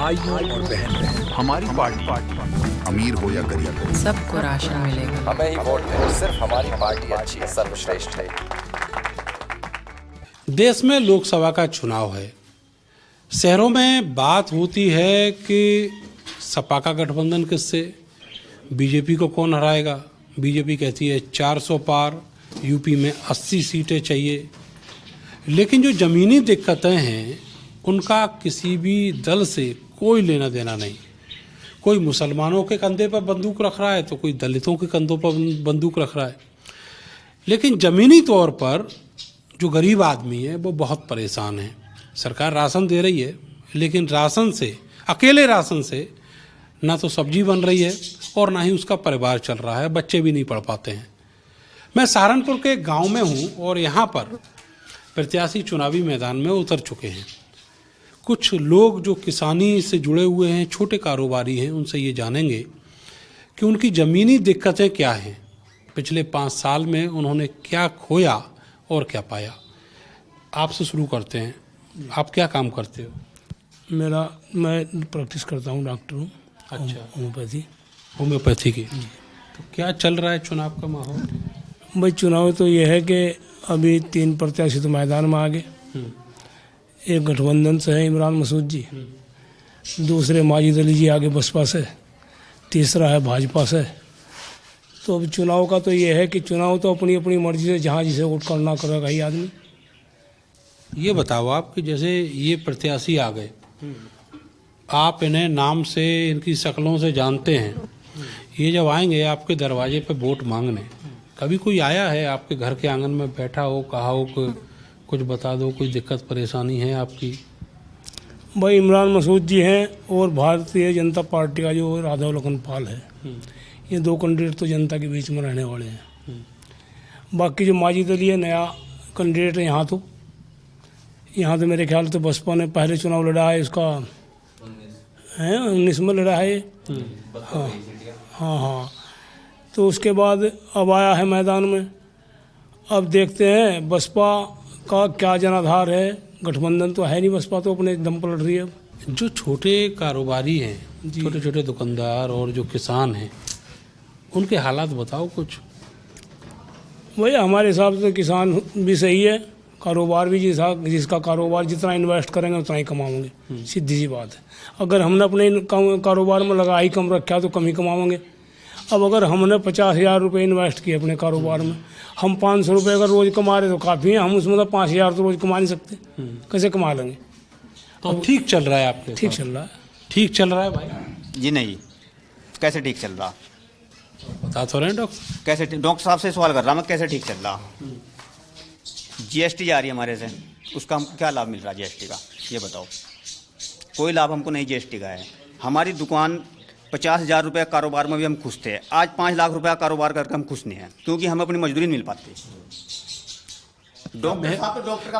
भाइयों और बहनों, हमारी पार्टी अमीर हो या गरीब, सबको राशन मिलेगा। हमें ही वोट दें, सिर्फ हमारी पार्टी अच्छी है, सर्वश्रेष्ठ है। देश में लोकसभा का चुनाव है। शहरों में बात होती है कि सपा का गठबंधन किससे, बीजेपी को कौन हराएगा। बीजेपी कहती है 400 पार, यूपी में 80 सीटें चाहिए। लेकिन जो ज़मीनी दिक्कतें हैं उनका किसी भी दल से कोई लेना देना नहीं। कोई मुसलमानों के कंधे पर बंदूक रख रहा है तो कोई दलितों के कंधों पर बंदूक रख रहा है। लेकिन ज़मीनी तौर पर जो गरीब आदमी है वो बहुत परेशान है। सरकार राशन दे रही है, लेकिन राशन से, अकेले राशन से ना तो सब्जी बन रही है और ना ही उसका परिवार चल रहा है, बच्चे भी नहीं पढ़ पाते हैं। मैं सहारनपुर के गांव में हूं और यहाँ पर प्रत्याशी चुनावी मैदान में उतर चुके हैं। कुछ लोग जो किसानी से जुड़े हुए हैं, छोटे कारोबारी हैं, उनसे ये जानेंगे कि उनकी ज़मीनी दिक्कतें क्या हैं, पिछले 5 साल में उन्होंने क्या खोया और क्या पाया। आपसे शुरू करते हैं, आप क्या काम करते हो? मैं प्रैक्टिस करता हूँ, डॉक्टर हूँ। अच्छा, होम्योपैथी की। तो क्या चल रहा है चुनाव का माहौल? भाई चुनाव तो ये है कि अभी 3 प्रत्याशी तो मैदान में आ गए। एक गठबंधन से है इमरान मसूद जी, दूसरे माजिद अली जी आगे बसपा से, तीसरा है भाजपा से। तो अब चुनाव का तो ये है कि चुनाव तो अपनी अपनी मर्जी से जहाँ जिसे वोट करना करेगा ही आदमी। ये बताओ आप कि जैसे ये प्रत्याशी आ गए, आप इन्हें नाम से, इनकी शक्लों से जानते हैं। ये जब आएंगे आपके दरवाजे पे वोट मांगने, कभी कोई आया है आपके घर के आंगन में बैठा हो, कहा हो कि कुछ बता दो, कोई दिक्कत परेशानी है आपकी? भाई इमरान मसूद जी हैं और भारतीय जनता पार्टी का जो राघव लखन पाल है, ये 2 कैंडिडेट तो जनता के बीच में रहने वाले हैं। बाकी जो माजिद अली है, नया कैंडिडेट है यहाँ तो मेरे ख्याल से बसपा ने पहले चुनाव लड़ा है, इसका है 19 में लड़ा है। हाँ। तो उसके बाद अब आया है मैदान में। अब देखते हैं बसपा का क्या जनाधार है। गठबंधन तो है नहीं, बसपा तो अपने दम पर लड़ रही है। जो छोटे कारोबारी हैं, छोटे छोटे दुकानदार और जो किसान हैं, उनके हालात बताओ कुछ। वही हमारे हिसाब से किसान भी सही है, कारोबार भी जिसका कारोबार जितना इन्वेस्ट करेंगे उतना ही कमाएंगे, सीधी सी बात है। अगर हमने अपने कारोबार में लगा ही कम रखा तो कम ही कमाएंगे। अब अगर हमने 50,000 रुपये इन्वेस्ट किए अपने कारोबार में, हम 500 रुपये अगर रोज़ कमा रहे तो काफ़ी है। हम उसमें तो 5,000 तो रोज़ कमा नहीं सकते, कैसे कमा लेंगे? तो ठीक चल रहा है आपके? ठीक चल रहा है। ठीक चल रहा है भाई जी नहीं, कैसे ठीक चल रहा? बता तो रहे हैं डॉक्टर। कैसे डॉक्टर साहब से सवाल कर रहा मैं, कैसे ठीक चल रहा? जीएसटी जा रही है हमारे से, उसका हमको क्या लाभ मिल रहा है जीएसटी का, ये बताओ। कोई लाभ हमको नहीं जीएसटी का है। हमारी दुकान 50,000 रुपये कारोबार में भी हम खुश थे, आज 5 लाख रुपया कारोबार करके हम खुश नहीं हैं, क्योंकि हमें अपनी मजदूरी नहीं मिल पाती।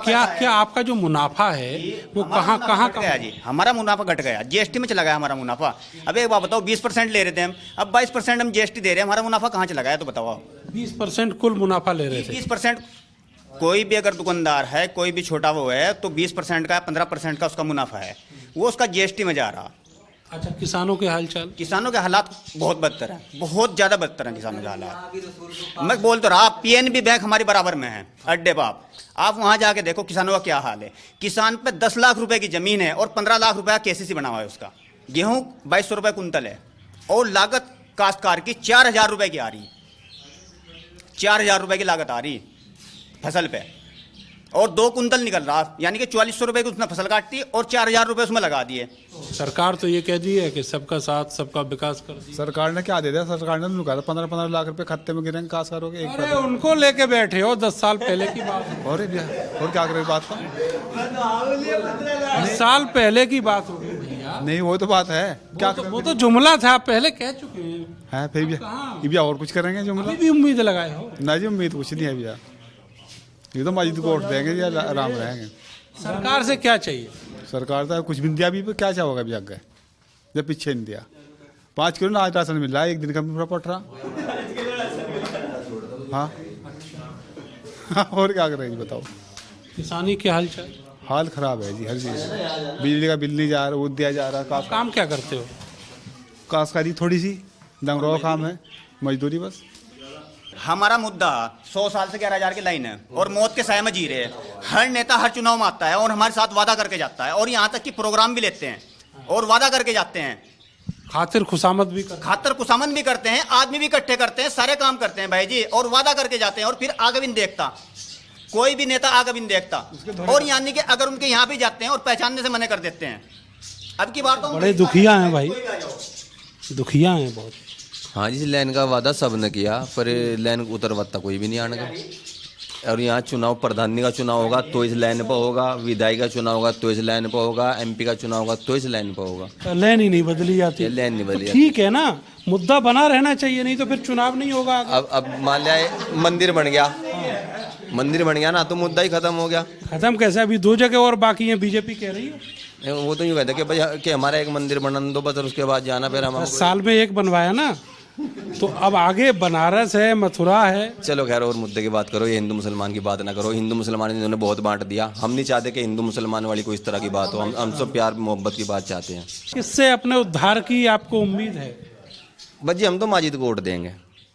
क्या आपका जो मुनाफा है वो कहाँ गया जी? हमारा मुनाफा घट गया, जीएसटी में चला गया हमारा मुनाफा। अब एक बात बताओ, 20% ले रहे थे हम, अब 22% हम जीएसटी दे रहे हैं, हमारा मुनाफा कहाँ चला गया तो बताओ आप। 20% कुल मुनाफा ले रहे थे। 20% कोई भी अगर दुकानदार है, कोई भी छोटा वो है, तो 20% का 15% का उसका मुनाफा है, वो उसका जीएसटी में जा रहा। अच्छा, किसानों के हालचाल? किसानों के हालात बहुत बदतर हैं, बहुत ज़्यादा बदतर हैं किसानों के हालात। मैं बोल तो रहा, पीएनबी बैंक हमारी बराबर में है अड्डे बाप। आप वहाँ जाके देखो किसानों का क्या हाल है। किसान पे 10 लाख रुपए की ज़मीन है और 15 लाख रुपया केसीसी बना हुआ है उसका। गेहूँ 2200 रुपये कुंतल है और लागत काश्तकार की 4,000 रुपये की आ रही, 4,000 रुपये की लागत आ रही फसल पे, और 2 कुंतल निकल रहा, यानी कि 4400 रुपये की उसने फसल काटी और 4,000 रुपये उसमें लगा दिए। सरकार तो ये कह दी है कि सबका साथ सबका विकास कर दिया। सरकार ने क्या दे दिया? सरकार ने लुका 15-15 लाख रुपए खाते में गिरेंगे, काश करोगे? अरे उनको लेके बैठे हो, 10 साल पहले की बात है। और क्या करोगे बात का? 10 साल पहले की बात होगी भैया। नहीं, वो तो बात है। क्या वो तो जुमला था, पहले कह चुके हैं। फिर भी और कुछ करेंगे जो अभी भी उम्मीद लगाए हो? ना जी, उम्मीद कुछ नहीं है भैया। ये तो मस्जिद को वोट देंगे या आराम रहेंगे। सरकार से क्या चाहिए? सरकार तो कुछ भी नहीं दिया अभी, क्या चाहोगे अभी आगे जब पीछे नहीं दिया। 5 किलो ना आज राशन मिल रहा है, एक दिन का पूरा पट रहा। हाँ और क्या करेंगे बताओ। किसानी के हाल चाल? हाल खराब है जी हर चीज़ में। बिजली का बिल नहीं जा रहा, वो दिया जा रहा। काम क्या करते हो? काश्तकारी थोड़ी सी डंगरों का काम है, मजदूरी बस। हमारा मुद्दा 100 साल से 11,000 की लाइन है और मौत के साए में जी रहे हैं। हर नेता हर चुनाव में आता है और हमारे साथ वादा करके जाता है और यहाँ तक कि प्रोग्राम भी लेते हैं और वादा करके जाते हैं, खातिर खुशामद भी कर। खातर कुसामन भी करते हैं, आदमी भी इकट्ठे करते हैं, सारे काम करते हैं भाई जी, और वादा करके जाते हैं और फिर आगे भी नहीं देखता। कोई भी नेता आगे भी नहीं देखता। और यानी कि अगर उनके यहाँ भी जाते हैं और पहचानने से मना कर देते हैं। अब की बात तो बड़े दुखिया हैं भाई, दुखिया हैं बहुत। हाँ जी, लैन का वादा सब ने किया पर लैन उतरवत्ता कोई भी नहीं आने का। और यहाँ चुनाव प्रधानी का चुनाव होगा तो इस लाइन पर होगा, विधायक का चुनाव होगा तो इस लाइन पर होगा, एमपी का चुनाव होगा तो इस लाइन पर होगा। लाइन ही नहीं बदली जाती। लाइन नहीं बदली तो ठीक है ना, मुद्दा बना रहना चाहिए, नहीं तो फिर चुनाव नहीं होगा। अब मान लिया मंदिर बन गया, मंदिर बन गया ना तो मुद्दा ही खत्म हो गया। खत्म कैसे? अभी 2 जगह और बाकी है, बीजेपी कह रही है। वो तो यूँ कहते कि भाई कि हमारा एक मंदिर बना दो बस, और उसके बाद जाना फिर हम। 10 साल में एक बनवाया ना, तो अब आगे बनारस है, मथुरा है। चलो खैर, और मुद्दे की बात करो, ये हिंदू मुसलमान की बात ना करो। हिंदू मुसलमान इन्होंने बहुत बांट दिया। हम नहीं चाहते कि हिंदू मुसलमान वाली कोई इस तरह की बात हो। हम सब प्यार मोहब्बत की बात चाहते हैं। किससे अपने उद्धार की आपको उम्मीद है? बस जी हम तो माजिद को वोट देंगे,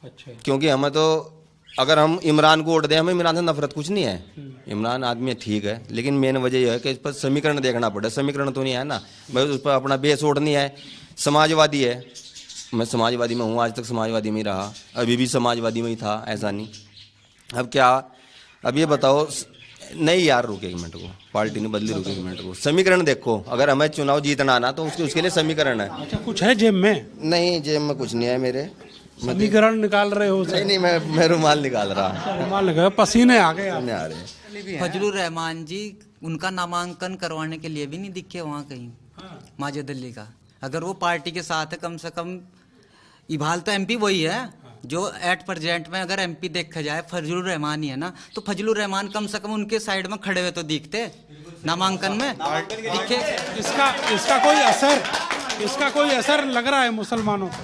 अच्छा, क्योंकि हमें तो अगर हम इमरान को वोट दें, हमें इमरान से नफरत कुछ नहीं है। इमरान आदमी ठीक है, लेकिन मेन वजह यह है कि इस पर समीकरण देखना पड़े। समीकरण तो नहीं है ना, मैं उस पर अपना बेस वोट नहीं है। समाजवादी है, मैं समाजवादी में हूँ, आज तक समाजवादी में ही रहा, अभी भी समाजवादी में ही था, ऐसा नहीं। अब क्या, अब ये बताओ, नहीं यार रुके एक मिनट को, पार्टी ने बदली, रुके एक मिनट को। समीकरण देखो, अगर हमें चुनाव जीतना ना तो उसके लिए समीकरण है। अच्छा, कुछ है जेब में? नहीं, जेब में कुछ नहीं है मेरे। समीकरण निकाल रहे हो? नहीं, मैं रुमाल निकाल रहा। रुमाल लगा, पसीने आ गए। आ रहे फजलुर रहमान जी, उनका नामांकन करवाने के लिए भी नहीं दिखे वहाँ कहीं, माजिद अली का। अगर वो पार्टी के साथ है, कम से कम इबाल तो एमपी वही है जो एट प्रेजेंट में, अगर एमपी देखा जाए फजलुर रहमान ही है ना, तो फजलुर रहमान कम से कम उनके साइड में खड़े हुए तो दिखते नामांकन में दिखे। इसका कोई असर लग रहा है मुसलमानों को?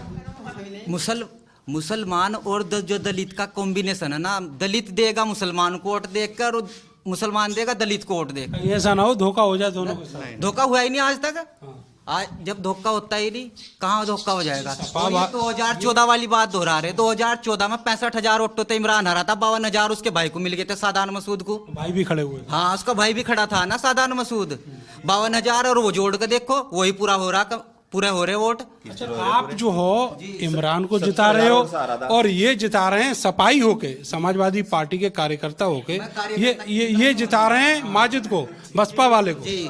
मुसलमान और जो दलित का कॉम्बिनेशन है ना, दलित देगा मुसलमान को वोट देकर और मुसलमान देगा दलित को वोट देकर। ऐसा ना हो धोखा हो जाए दोनों के साथ। धोखा हुआ ही नहीं आज तक। आज जब धोखा होता ही नहीं, कहाँ धोखा हो जाएगा? 2014 वाली बात दोहरा रहे। 2014 में 65,000 वोटों तो इमरान हरा था, 52,000 उसके भाई को मिल गए थे, सादान मसूद को। भाई भी खड़े हुए। हाँ, उसका भाई भी खड़ा था ना, सादान मसूद। 52,000 और वो जोड़ के देखो, वही पूरा हो रहा, पूरे हो रहे वोट। अच्छा, आप जो हो इमरान को जिता रहे हो और ये जिता रहे हैं सपाई होके, समाजवादी पार्टी के कार्यकर्ता होके, ये जिता रहे हैं माजिद को, बसपा वाले को। जी,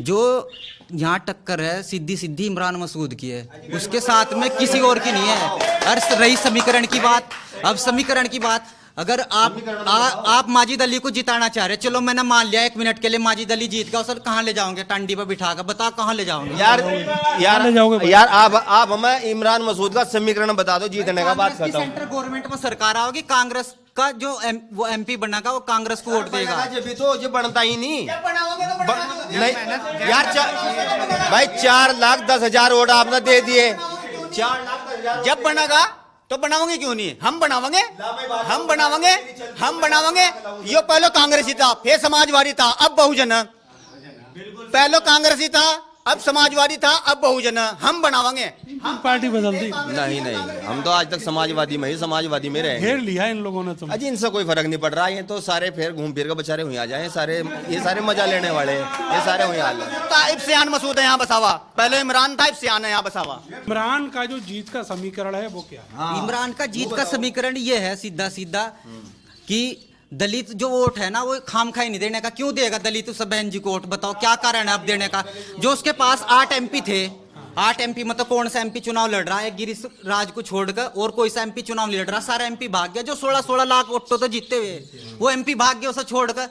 जो यहाँ टक्कर है सीधी सीधी इमरान मसूद की है, उसके साथ में किसी और की नहीं है। और रही समीकरण की बात, अब समीकरण की बात, अगर आप माजिद अली को जिताना चाह रहे, चलो मैंने मान लिया 1 मिनट के लिए माजिद अली जीत गया, सर कहाँ ले जाओगे? टांडी पर बिठा कर बता, कहाँ ले जाओगे? यार आप हमें इमरान मसूद का समीकरण बता दो, जीतने का बात खत्म। सेंट्रल गवर्नमेंट में सरकार आओगी, कांग्रेस का जो वो एमपी बनेगा वो कांग्रेस को वोट देगा। जब तो ये बनता ही नहीं यार। भाई 4,10,000 वोट आपने दे दिए। 4,10,000 जब बनेगा तो बनाओगे क्यों नहीं? हम बनाओगे। यो पहले कांग्रेसी था, फिर समाजवादी था, अब बहुजन। पहले कांग्रेसी था, अब समाजवादी था, अब बहुजन। हम बनाओगे। पार्टी बदल दी? नहीं, हम तो आज तक समाजवादी में रहे। घेर लिया इन लोगों ने तुम। अजी इनसे कोई फर्क नहीं पड़ रहा। ये तो सारे फिर घूम फिर के बेचारे हुई आ जाए, ये सारे मजा लेने वाले, ये सारे हुई हाल है। इब्सियान मसूद है यहाँ बसावा, पहले इमरान था, इब्सियान है यहाँ बसावा। इमरान का जो जीत का समीकरण है वो क्या है? इमरान का जीत का समीकरण ये है सीधा कि दलित जो वोट है ना, वो खामखाई नहीं देने का। क्यों देगा दलित उस बहन जी को वोट? बताओ क्या कारण है अब देने का? जो उसके पास 8 एमपी थे, 8 एमपी मतलब कौन सा एमपी चुनाव लड़ रहा है? गिरीश राज को छोड़कर और कोई सा एमपी चुनाव नहीं लड़ रहा, सारा एमपी भाग गया। जो 16-16 लाख वोटों तो जीते हुए, वो एमपी भाग गया उसे छोड़कर।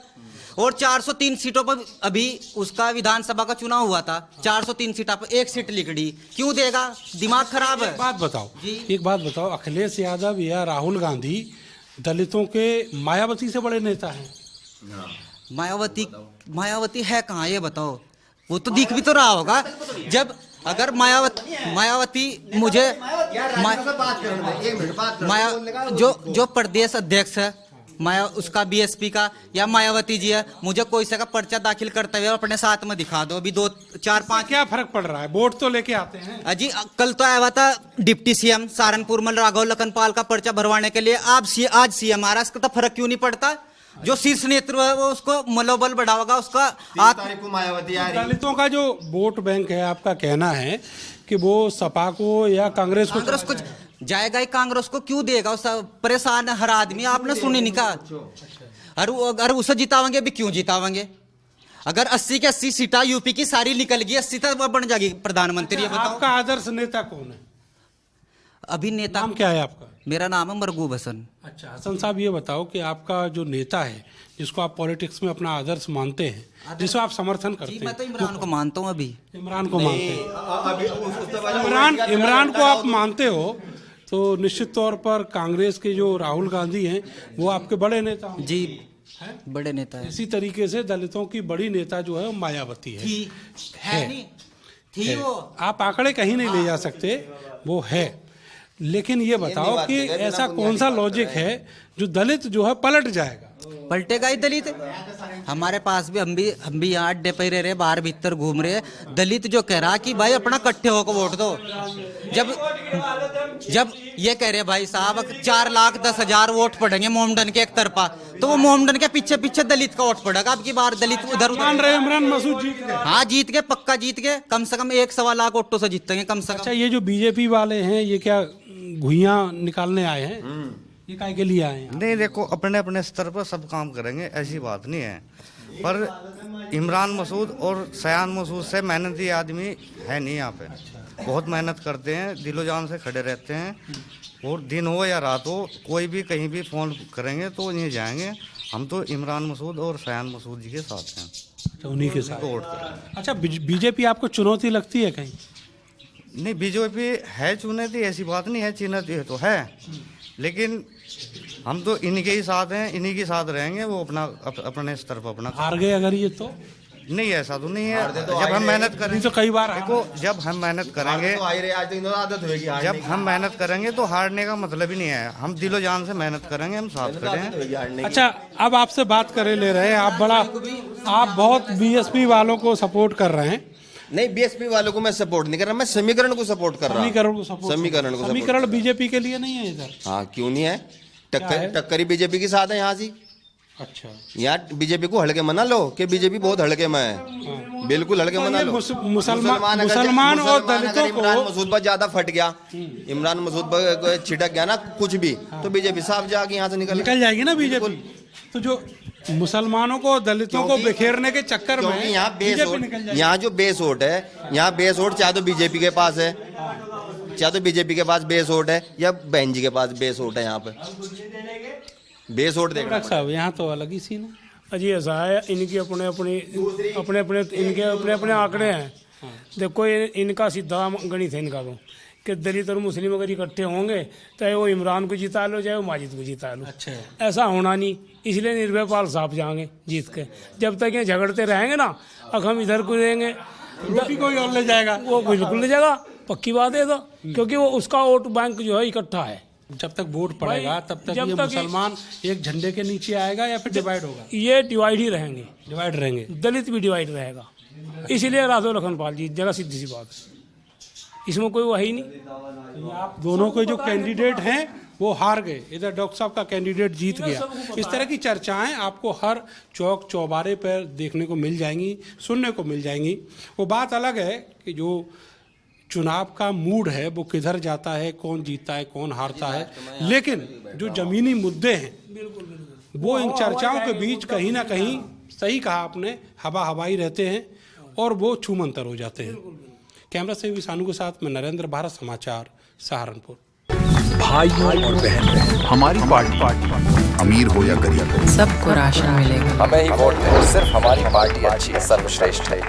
और 403 सीटों पर अभी उसका विधानसभा का चुनाव हुआ था, 403 सीटों पर 1 सीट लिखड़ी। क्यों देगा? दिमाग खराब है। एक बात बताओ, अखिलेश यादव या राहुल गांधी दलितों के मायावती से बड़े नेता हैं। मायावती है कहाँ, ये बताओ? वो तो दिख भी तो रहा होगा। जब अगर मायावती मुझे जो प्रदेश अध्यक्ष है माया उसका बीएसपी का या मायावती जी है, मुझे कोई सा का पर्चा दाखिल करते हुए अपने साथ में दिखा दो। अभी 2 4 5 क्या फर्क पड़ रहा है? वोट तो लेके आते हैं। अजी कल तो आया हुआ था डिप्टी सीएम सहारनपुर में राघव लखनपाल का पर्चा भरवाने के लिए। आज सीएम आ रहा है, इसका तो फर्क क्यों नहीं पड़ता? जो शीर्ष नेतृत्व है वो उसको मनोबल बढ़ाएगा उसका। 3 तारीख को मायावती आ रही है। दलितों का जो वोट बैंक है, आपका कहना है कि वो सपा को या कांग्रेस को जाएगा ही, कांग्रेस को क्यों देगा? उस परेशान है हर आदमी, आपने सुनी नहीं कहा। अगर उसे जितावेंगे भी क्यों जितावेंगे? अगर 80 के 80 सीटा यूपी की सारी निकल गई, 80 तक वो बन जाएगी प्रधानमंत्री। ये बताओ आपका आदर्श नेता कौन है? अभी नेता नाम क्या है आपका? मेरा नाम है मरगूब हसन। अच्छा हसन साहब, ये बताओ कि आपका जो नेता है जिसको आप पॉलिटिक्स में अपना आदर्श मानते हैं, जिसको आप समर्थन करते जी हैं, मैं तो इमरान को मानता हूँ। अभी इमरान को मानते हैं। अभी उस इमरान को आप मानते हो तो निश्चित तौर पर कांग्रेस के जो राहुल गांधी हैं वो आपके बड़े नेता हैं। जी बड़े नेता है। इसी तरीके से दलितों की बड़ी नेता जो है वो मायावती है। है नहीं थी है। वो। आप आंकड़े कहीं नहीं ले जा सकते, वो है। लेकिन ये बताओ कि ऐसा कौन सा लॉजिक है जो दलित जो है पलट जाएगा? पलटेगा ही दलित। हमारे पास भी हम भी यहाँ अड्डे पे रह रहे, बाहर भीतर घूम रहे। दलित जो कह रहा कि भाई अपना इकट्ठे होकर वोट दो, जब ये कह रहे भाई साहब 4,10,000 वोट पड़ेंगे मोमडन के एक तरफा, तो वो मोमडन के पीछे पीछे दलित का वोट पड़ेगा। अब की बार दलित उधर मान रहे इमरान मसूद जीत गए। हाँ जीत गए, पक्का जीत गए। कम से कम 1-1.25 लाख वोटों से जीतेंगे कम से कम। अच्छा, ये जो बीजेपी वाले हैं ये क्या घुइयां निकालने आए हैं? ये काय के लिए आए हैं? नहीं देखो, अपने अपने स्तर पर सब काम करेंगे, ऐसी बात नहीं है। पर इमरान मसूद और सयान मसूद से मेहनती आदमी है नहीं यहाँ पे। बहुत मेहनत करते हैं, दिलो जान से खड़े रहते हैं, और दिन हो या रात हो कोई भी कहीं भी फ़ोन करेंगे तो नहीं जाएंगे। हम तो इमरान मसूद और सयान मसूद जी के साथ हैं। अच्छा, उन्हीं के साथ वोट करेंगे। अच्छा, बीजेपी आपको चुनौती लगती है कहीं? नहीं, बीजेपी है चुनौती, ऐसी बात नहीं है, चुनौती है तो है, लेकिन हम तो इन्हीं के ही साथ हैं, इन्हीं के साथ रहेंगे। वो अपने स्तर पर अपना हार गए अगर ये तो नहीं, ऐसा तो नहीं है। जब हम मेहनत करेंगे तो कई बार देखो, जब हम मेहनत करेंगे, जब हम मेहनत करेंगे तो हारने का मतलब ही नहीं है। हम दिलो जान से मेहनत करेंगे, हम साथ खड़े हैं। अच्छा, अब आपसे बात करे ले रहे हैं आप बहुत बीएसपी वालों को सपोर्ट कर रहे हैं। नहीं, बीएसपी वालों को मैं सपोर्ट नहीं कर रहा, मैं समीकरण को सपोर्ट कर रहा हूँ। समीकरण बीजेपी के लिए नहीं है इधर? हाँ, क्यों नहीं है? टक्करी बीजेपी के साथ है यहाँ से। अच्छा, यहाँ बीजेपी को हल्के मना लो कि बीजेपी बहुत हल्के में है। बिल्कुल हल्के मना लो। मुसलमान और दलितों को इमरान मसूद पर ज्यादा फट गया, इमरान मसूद पर छिटक गया ना कुछ भी, तो बीजेपी साफ जाके यहाँ से निकल जाएगी ना बीजेपी। तो जो मुसलमानों को दलितों को बिखेरने के चक्कर में यहाँ जो बेस वोट है, यहाँ बेस वोट चाहे तो बीजेपी के पास है, चाहे तो बीजेपी के पास बेस वोट है या बहन जी के पास बेस वोट है। यहाँ पे बेस वोट देखना साहब, यहाँ तो अलग ही सीन है। अजी ऐसा है, इनकी अपने अपने आंकड़े हैं। देखो इनका सीधा गणित है इनका तो, कि दलित और मुस्लिम अगर इकट्ठे होंगे चाहे वो इमरान को जिता लो चाहे वो माजिद को जिता लो। अच्छा, ऐसा होना नहीं, इसलिए निर्भय पाल साफ जाएंगे जीत के। जब तक ये झगड़ते रहेंगे ना, अब हम इधर को देंगे, रोटी कोई और ले जाएगा, वो बिल्कुल ले जाएगा, पक्की बात है। तो क्योंकि वो उसका वोट बैंक जो है इकट्ठा है। जब तक वोट पड़ेगा तब तक ये मुसलमान एक झंडे के नीचे आएगा या फिर डिवाइड होगा? ये डिवाइड ही रहेंगे, डिवाइड रहेंगे, दलित भी डिवाइड रहेगा। इसीलिए राघव लखनपाल जीत जाएगा, सीधी सी बात है, इसमें कोई वही नहीं। आप दोनों के जो कैंडिडेट हैं वो हार गए, इधर डॉक्टर साहब का कैंडिडेट जीत गया। इस तरह की चर्चाएं आपको हर चौक चौबारे पर देखने को मिल जाएंगी, सुनने को मिल जाएंगी। वो बात अलग है कि जो चुनाव का मूड है वो किधर जाता है, कौन जीतता है, कौन हारता है, लेकिन जो जमीनी मुद्दे हैं वो इन चर्चाओं के बीच कहीं ना कहीं, सही कहा आपने, हवा हवाई रहते हैं और वो छूमंतर हो जाते हैं। कैमरा से विशानु के साथ मैं नरेंद्र, भारत समाचार, सहारनपुर। भाइयों और बहन, हमारी पार्टी अमीर हो या गरीब, सबको राशन मिलेगा। हमें ही वोट दें, सिर्फ हमारी पार्टी अच्छी, सर्वश्रेष्ठ है।